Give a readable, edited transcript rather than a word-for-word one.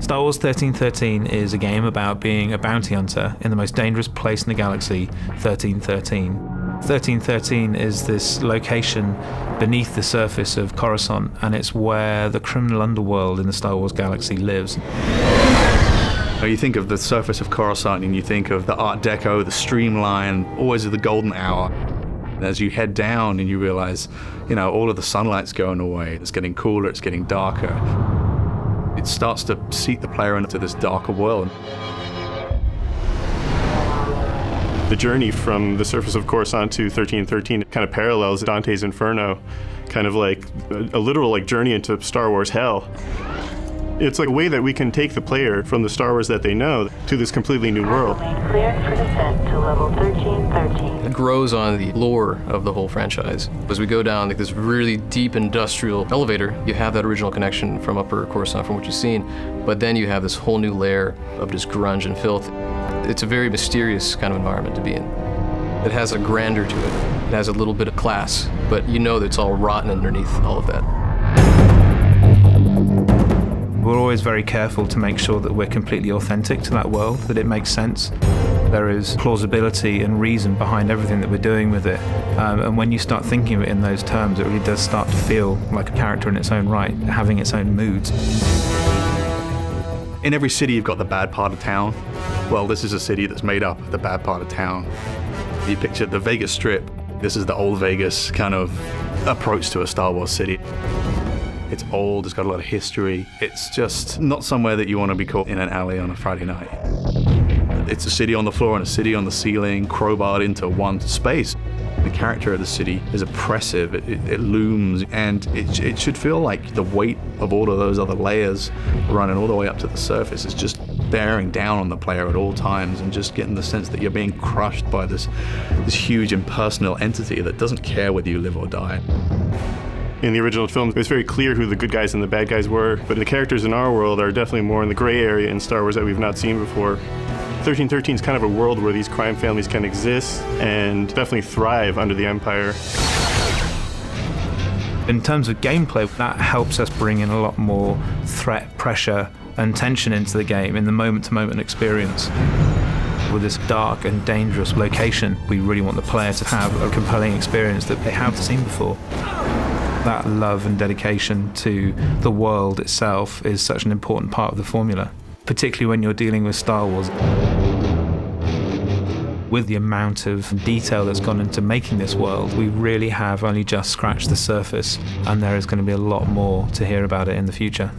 Star Wars 1313 is a game about being a bounty hunter in the most dangerous place in the galaxy, 1313. 1313 is this location beneath the surface of Coruscant, and it's where the criminal underworld in the Star Wars galaxy lives. You think of the surface of Coruscant and you think of the Art Deco, the streamline, always the golden hour. As you head down and you realize, all of the sunlight's going away, it's getting cooler, it's getting darker. It starts to seat the player into this darker world. The journey from the surface of Coruscant to 1313 kind of parallels Dante's Inferno, kind of like a literal journey into Star Wars hell. It's like a way that we can take the player from the Star Wars that they know to this completely new world. Cleared for descent to level 1313. It grows on the lore of the whole franchise. As we go down this really deep industrial elevator, you have that original connection from Upper Coruscant, from what you've seen, but then you have this whole new layer of just grunge and filth. It's a very mysterious kind of environment to be in. It has a grandeur to it. It has a little bit of class, but that it's all rotten underneath all of that. We're always very careful to make sure that we're completely authentic to that world, that it makes sense. There is plausibility and reason behind everything that we're doing with it. And when you start thinking of it in those terms, it really does start to feel like a character in its own right, having its own moods. In every city, you've got the bad part of town. Well, this is a city that's made up of the bad part of town. You picture the Vegas Strip. This is the old Vegas kind of approach to a Star Wars city. It's old, it's got a lot of history. It's just not somewhere that you want to be caught in an alley on a Friday night. It's a city on the floor and a city on the ceiling, crowbarred into one space. The character of the city is oppressive, it looms, and it should feel like the weight of all of those other layers running all the way up to the surface is just bearing down on the player at all times, and just getting the sense that you're being crushed by this huge impersonal entity that doesn't care whether you live or die. In the original film, it was very clear who the good guys and the bad guys were, but the characters in our world are definitely more in the gray area in Star Wars that we've not seen before. 1313 is kind of a world where these crime families can exist and definitely thrive under the Empire. In terms of gameplay, that helps us bring in a lot more threat, pressure, and tension into the game in the moment-to-moment experience. With this dark and dangerous location, we really want the player to have a compelling experience that they haven't seen before. That love and dedication to the world itself is such an important part of the formula, particularly when you're dealing with Star Wars. With the amount of detail that's gone into making this world, we really have only just scratched the surface, and there is going to be a lot more to hear about it in the future.